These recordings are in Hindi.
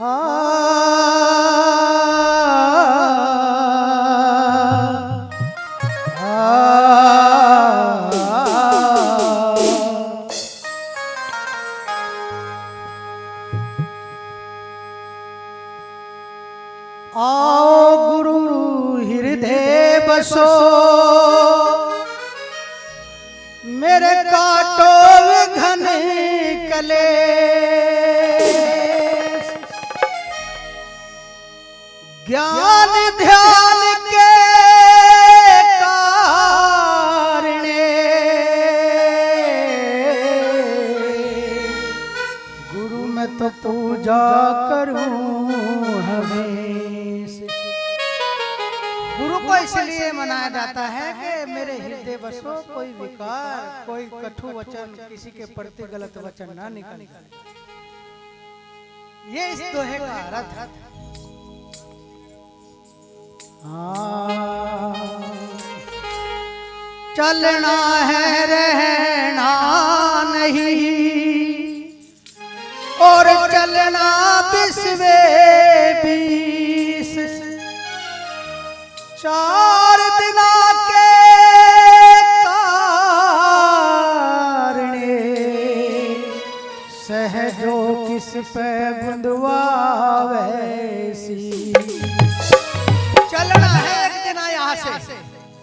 आओ गुरु हृदय बसो, मेरे काटो घन कलेश। ज्ञान ध्यान के कारणे गुरु मैं तो पूजा करूं हमेशा। गुरु को इसलिए मनाया जाता है कि मेरे हृदय बसो, कोई विकार, कोई कटु वचन, किसी के प्रति गलत वचन ना निकले। ये इस दोहे का अर्थ है। चलना है रहना नहीं, और चलना बिस्वे बीस। चार दिना के कारणे सहजो किस पे बुंदवावैसी। चलना है एक दिन यहाँ से,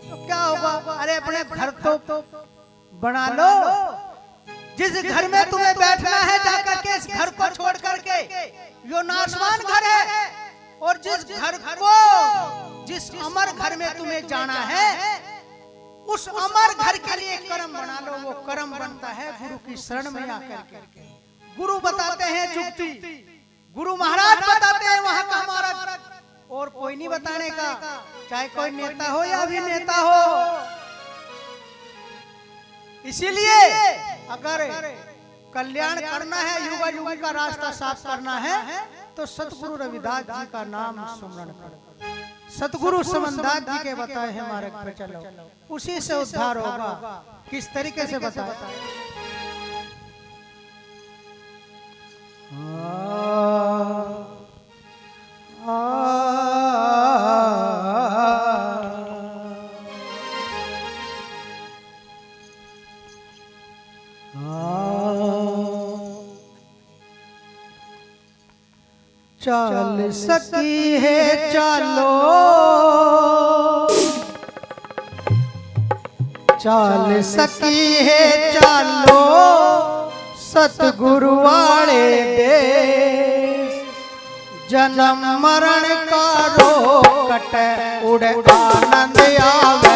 तो क्या होगा? अरे अपने घर तो बना लो। जिस घर में तुम्हें बैठना है जाकर के इस घर को छोड़ करके, यो नाशवान घर है। और जिस घर को, जिस अमर घर में तुम्हें जाना है, उस अमर घर के लिए कर्म बना लो। वो कर्म बनता है गुरु की शरण में आकर के। गुरु बताते हैं जुक्ति, गुरु महाराज बताते हैं वहां का हमारा, और कोई नहीं बताने का, चाहे कोई नेता हो या अभिनेता हो। इसीलिए अगर कल्याण करना है, युवा युगी का रास्ता साफ करना है, तो सतगुरु रविदास जी का नाम स्मरण करो। सतगुरु समनदास जी के बताए हैं मार्ग पे चलो, उसी से उद्धार होगा। किस तरीके से बताए? चल सकी है चलो, चल सकी है चलो, सतगुरु वाले देश। जन्म मरण का रोकट उड़ आनंद आवे।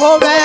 हो गए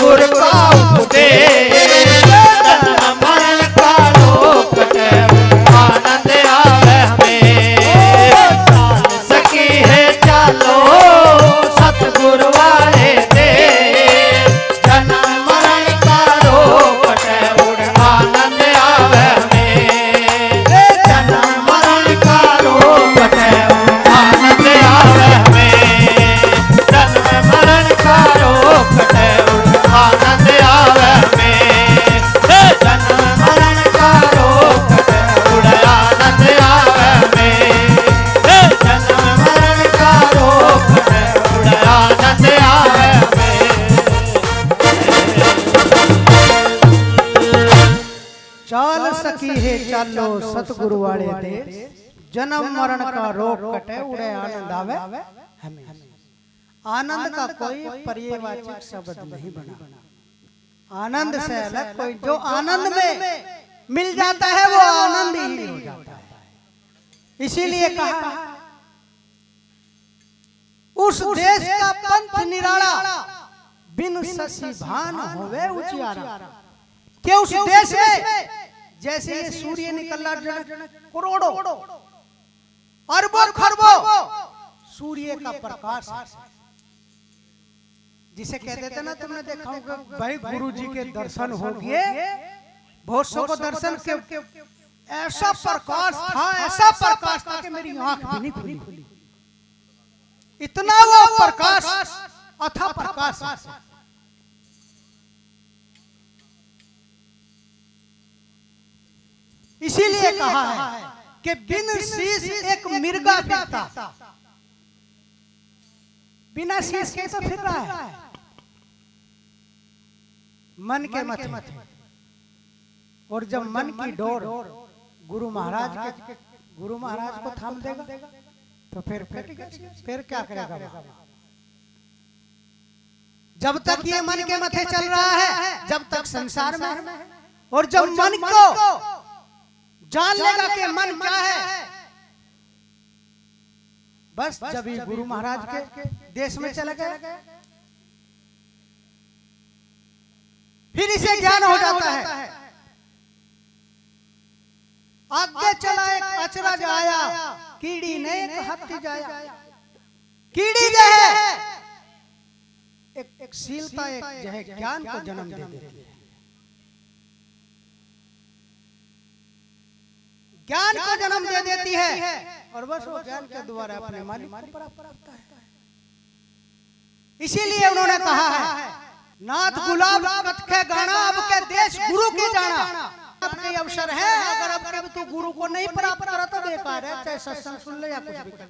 सतगुर का उपदेश जन्म मरण का रोग कटे आनंद आवे हमें। चाल सकी है चालो सतगुर वाले दे जन्म मरण का रोग कटे आनंद आवे हमें। जन्म मरण का रोग कटे आनंद आवे हमें। जन्म मरण का रोग कटे आनंद आवे हमें। जन्म मरण का रोग कटे आनंद आवे हमें। जन्म मरण का रोग कटे आनंद आवे हमें। चाल सकी है चालो सतगुरु वाले देश जन्म मरण का रोग कटे उड़े आनंद आवे हमें। आनंद का कोई पर्यायवाचक शब्द नहीं बना। आनंद से अलग कोई जो आनंद में मिल जाता है वो आनंद ही हो जाता है। इसीलिए कहा उस देश का पंथ निराला बिन शशि भान होवे उजियारा। कि उस देश में जैसे ये सूर्य निकल रहा करोड़ों अरबों खरबों सूर्य का प्रकाश है। जिसे कहते थे ना, तुमने देखा होगा भाई गुरु जी के दर्शन हो गए, बहुत सौ को दर्शन के ऐसा प्रकाश था कि मेरी आंख भी नहीं खुली। इतना वो प्रकाश अथा प्रकाश है। इसीलिए कहा है कि बिन शीश एक मिर्गा फिरता, बिना शीश के तो फिर रहा है मन के मथे। और जब मन की डोर गुरु महाराज को थाम देगा तो फिर क्या करेगा? जब तक ये मन के मथे चल रहा है, जब तक संसार में है, और जब मन को जान लेगा कि मन क्या है, बस जब ये गुरु महाराज के देश में चला गया फिर इसे ज्ञान हो जाता है। आगे चला एक अचरज आया, कीड़ी ने एक हत्ती जाया। कीड़ी जो है एक शीलता एक जो है ज्ञान को जन्म दे देती है। ज्ञान को जन्म दे देती है और बस वो ज्ञान के द्वारा अपने मालिक को प्राप्त करता है। इसीलिए उन्होंने कहा है नाथ गुलाब कथ के गाना अब के देश गुरु के जाना। अब के अवसर है, अगर अब के तू गुरु को नहीं प्राप्त करा तो बेकार है, चाहे सत्संग सुन ले या कुछ भी कर।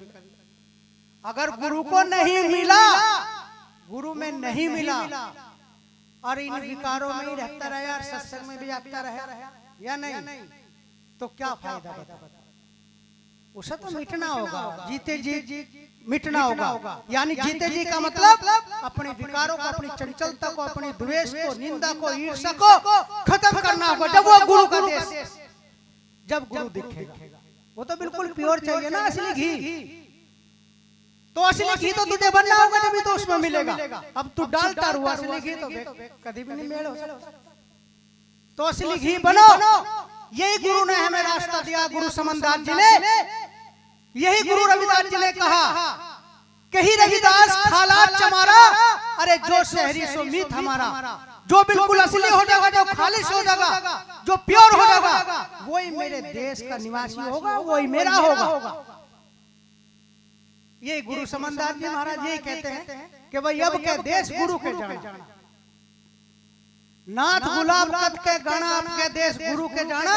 अगर गुरु को नहीं मिला, गुरु में नहीं मिला और इन विकारों में ही रहता रहे और सत्संग में भी आता रहे या नहीं, तो क्या फायदा बता? उसे तो मिटना होगा, जीते जी मिटना होगा। यानी जीते जी का मतलब अपने विकारों को, अपनी चंचलता को, अपनी द्वेष को, निंदा को, ईर्ष्या को खत्म करना होगा। जब वो गुरु का देश, जब गुरु दिखेगा, वो तो बिल्कुल प्योर चाहिए ना, असली घी। तो असली घी तो तुझे बनना होगा, तभी तो उसमें मिलेगा। अब तू डालता रुआ असली घी तो कभी भी नहीं मेल हो सकता। तो असली घी बनो। यही गुरु ने हमें रास्ता दिया, गुरु समनदास जी ने। यही गुरु रविदास जी ने कहा, कही रविदास खालात चमारा, अरे जो शहरी सो मीत हमारा। जो बिल्कुल असली हो जाएगा, जो खालिश हो जाएगा, जो प्योर हो जाएगा, वही मेरे देश का निवासी होगा, वही मेरा होगा। ये गुरु समनदास जी महाराज यही कहते हैं कि भाई अब के देश गुरु के जाना। नाथ गुलाब कथ के गाना आपके देश गुरु के जाना।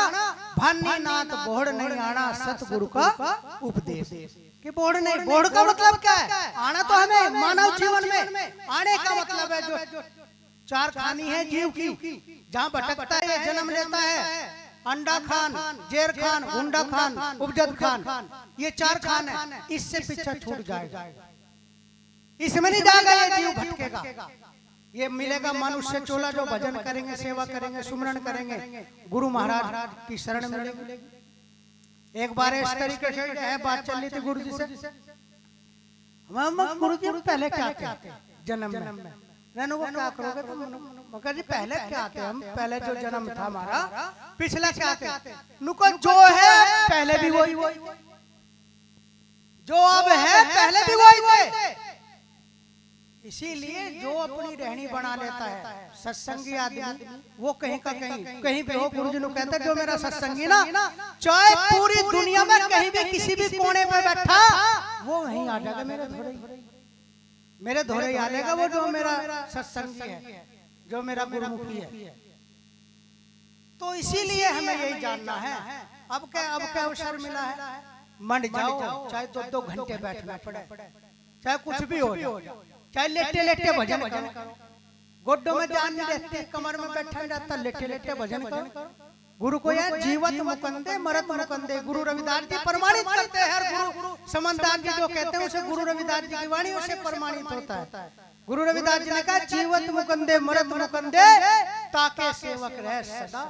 भानी नाथ बोहड़ नहीं आना सतगुरु का उपदेश। कि बोहड़ नहीं, बोहड़ का मतलब क्या है? आना तो हमें मानव जीवन में आने का मतलब है जो चार खानी है जीव की, जहाँ भटकता है, जन्म लेता है। अंडा खान, जेर खान, गुंडा खान, उपजत खान, ये चार खान है। इससे पीछे छूट जाएगा, इसमें नहीं जाएगा, ये जीव भटकेगा। ये मिलेगा मनुष्य चोला जो भजन करेंगे, सेवा करेंगे, सुमरन करेंगे, गुरु महाराज की शरण मिलेगी। एक बार इस तरीके से है बात चल रही थी गुरु जी से। गुरु जी पहले क्या थे जन्म में? रेनू को क्या करोगे तुम? मगर जी पहले क्या थे हम, पहले जो जन्म था हमारा पिछला क्या थे? नुको जो है पहले भी वही, जो अब है पहले भी वही थे। इसीलिए जो अपनी रहनी बना लेता है सत्संगी आदमी, वो कहीं का कहीं पे हो। गुरुजी ने कहते जो मेरा सत्संगी ना, चाहे पूरी दुनिया में कहीं भी किसी भी कोने पे बैठा, वो वहीं आ जाएगा मेरे धोरे ही आ जाएगा वो, जो मेरा सत्संगी है, जो मेरा गुरुमुखी है। तो इसीलिए हमें यही जानना है। अब क्या अवसर मिला है, मंड जाओ, चाहे 2-2 घंटे बैठना पड़े, चाहे कुछ भी हो जाए, चाहे लेटे लेटे भजन करो, गोड्डों में जान नहीं रहती, कमर में बैठा जाता, लेटे लेटे भजन करो। गुरु को यह जीवत मुकंदे मरत मुकंदे, गुरु रविदास जी प्रमाणित करते हैं। हर गुरु समनदास जी जो कहते हैं उसे गुरु रविदास जी की वाणी उसे प्रमाणित होता है। गुरु रविदास जी ने कहा जीवत मुकंदे मरत मुकंदे, ताके सेवक रह सदा।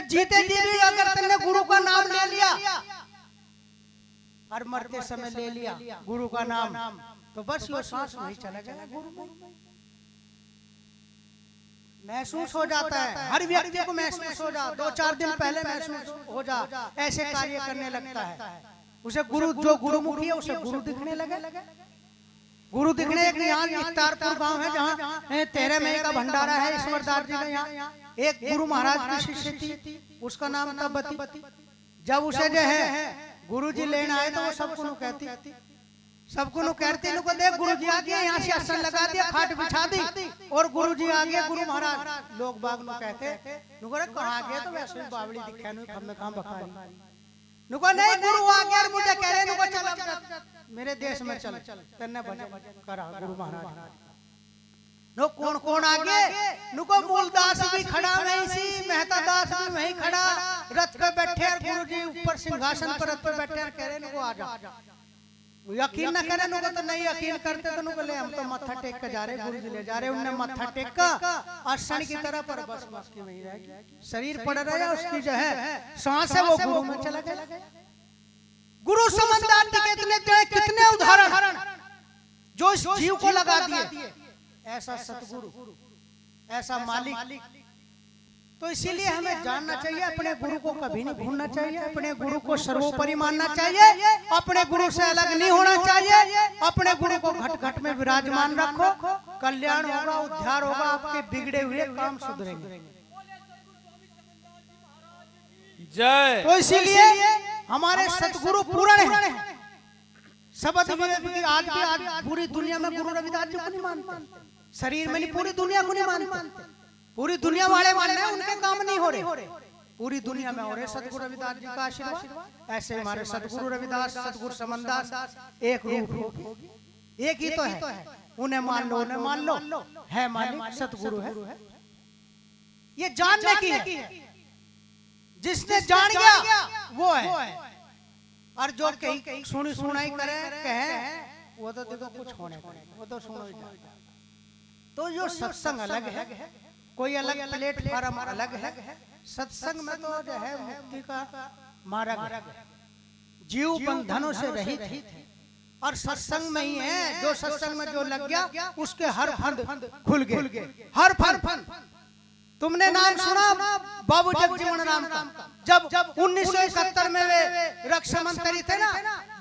जीते जी भी अगर तुमने गुरु का नाम ले लिया और मरते समय ले लिया गुरु का नाम, तो बस वो सांस नहीं चला जाएगा। गुरु महसूस हो जाता है, हर व्यक्ति को महसूस हो जा, 2-4 दिन पहले महसूस हो जा, ऐसे कार्य करने लगता है। उसे गुरु, जो गुरुमुखी है उसे गुरु दिखने लगे। गुरु दिखने, एक यहाँ इफ्तारपुर गांव है जहाँ 13 मई का भंडारा है ईश्वरदास जी का, यहाँ एक गुरु महाराज की शिष्य थी, उसका नाम था बती। जब उसे जो है गुरु जी लेना आए तो वो सबको कहती नुको देख गुरु जी आ गए, यहाँ से आसन लगा दिया, खाट बिछा दी और गुरु जी आ गए गुरु महाराज। लोग बाग नु कहते नुको रे कहाँ गए, तो वैसे बावली दिखा नु हम में कहाँ बखारी। नुको नहीं गुरु आ गया, मुझे कह रहे नुको चल मेरे देश में चल, तेने भजन करा गुरु महाराज। नो कौन आगे, नुको मूलदास भी खड़ा वहीं सी, मेहता दास भी वहीं खड़ा, रथ पे बैठे और गुरु जी ऊपर सिंहासन पर रथ पे बैठे और कह रहे नुको आ जा। यकीन न करे नुको, तो नहीं यकीन करते तो नुको ले हम तो मत्था टेक के जा रहे, गुरु जी ले जा रहे। उनने मत्था टेका और क्षण की तरह पर बस की वहीं रहेगी, शरीर पड़ रहा है, उसकी जो है सांस है वो गुरु में चला गया। गुरु समझदार कितने उदाहरण जो इस जीव को लगा दिए, ऐसा सतगुरु, ऐसा मालिक। तो इसीलिए हमें जानना चाहिए, अपने गुरु को कभी नहीं भूलना चाहिए, अपने गुरु को सर्वोपरि मानना चाहिए, अपने गुरु से अलग नहीं होना चाहिए, अपने गुरु को घट घट में विराजमान रखो, कल्याण होगा, उद्धार होगा, आपके बिगड़े हुए काम सुधरेंगे। जय। तो इसीलिए हमारे सतगुरु पूर्ण है। शब्द आज पूरी दुनिया में गुरु रविदास जी को नहीं मानते, शरीर में नहीं, पूरी दुनिया को नहीं मानते। पूरी दुनिया वाले मान रहे हैं, उनके काम नहीं हो रहे, पूरी दुनिया में हो रहे सतगुरु रविदास जी का आशीर्वाद। ऐसे हमारे सतगुरु रविदास, सतगुरु समनदास एक रूप, एक ही तो है। उन्हें मान लो है मालिक, सतगुरु है। ये जानने की है, जिसने जान गया वो है। और जो कहीं सुनाई करे कहे वो तो देखो कुछ होने को नहीं, वो तो सुनो ही जाता। तो जो सत्संग अलग है, कोई अलग प्लेटफॉर्म अलग है। सत्संग में तो जो है मुक्ति का मार्ग है, जीव बंधनों से रहित है, और सत्संग में ही है। जो सत्संग में जो लग गया उसके हर फंद खुल गए, हर फंद। तुमने नाम सुना बाबू जगजीवन राम का, जब 1971 में वे रक्षा मंत्री थे ना,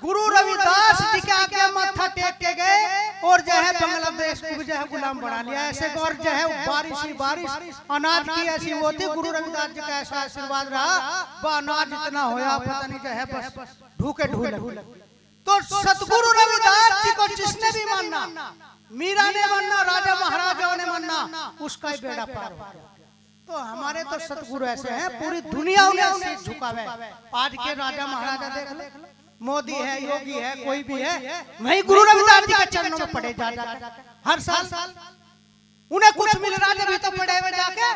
गुरु रविदास जी के आगे माथा टेक के गए और जो है बांग्लादेश को जो है गुलाम बना लिया ऐसे। और जो है बारिश अनाज की ऐसी वो थी, गुरु रविदास जी का ऐसा आशीर्वाद रहा, वो अनाज इतना होया पता नहीं, जो है बस ढूके ढूले। तो सतगुरु रविदास जी को जिसने भी मानना, मीरा ने मानना, राजा महाराजाओं ने मानना, उसका ही बेड़ा पार हो गया। तो हमारे तो सतगुरु ऐसे हैं, पूरी दुनिया उन्हें झुकावे। आज के राजा महाराजा देख ले, मोदी है, योगी है, कोई भी है, वही गुरु रविदास जी के चरणों में पड़े जा हर साल। उन्हें कुछ मिल रहा है, तो पड़े हुए जाके,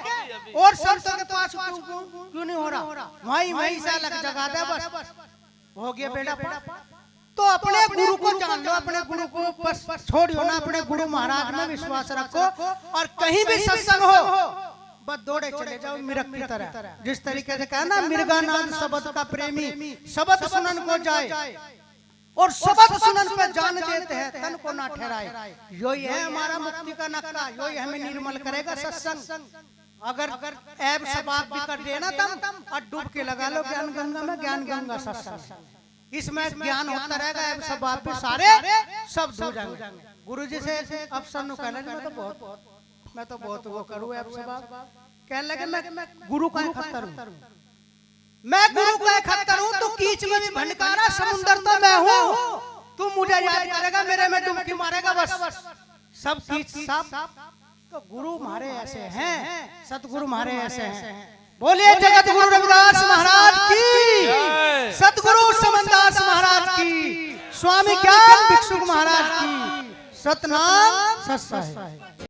और संतों के पास क्यों नहीं हो रहा, वही से अलग जगह दे, बस हो गया बेड़ा पार। तो अपने गुरु को जान लो, अपने गुरु को बस छोड़ियो ना, अपने गुरु महाराज में विश्वास रखो, और कहीं भी सत्संग हो बस दौड़े चले जाओ मिरक की तरह। जिस तरीके से कहा ना, मिर्गानाथ शब्द का प्रेमी, शब्द सुनन को जाए, और शब्द सुनन पे जान देते हैं, तन को ना ठहराए। यही है हमारा मुक्ति का नक्का, यही हमें निर्मल करेगा सत्संग। अगर ऐब सबाब भी कर देना तम और डूब के लगा लो ज्ञान गंगा में, ज्ञान गंगा सत्संग। इसमें ज्ञान होता रहेगा, ऐब सबाब भी सारे सब धो जाएंगे। गुरु जी से अफसर नु कहने मैं तो बहुत वो करूँ ऐब सबाब, कहने लगे मैं गुरु का खत्तर हूँ, मैं गुरु का खत्तर हूँ। तो कीच में भी भंडकारा, समुंदर तो मैं हूँ। तू मुझे याद करेगा, मेरे में डुबकी मारेगा, बस सब कीच सब। तो गुरु हमारे ऐसे हैं, सतगुरु हमारे ऐसे हैं। बोलिए जगत गुरु रविदास महाराज की, सतगुरु समनदास महाराज की, स्वामी ज्ञान भिक्षुक महाराज की। सतनाम सत्संग।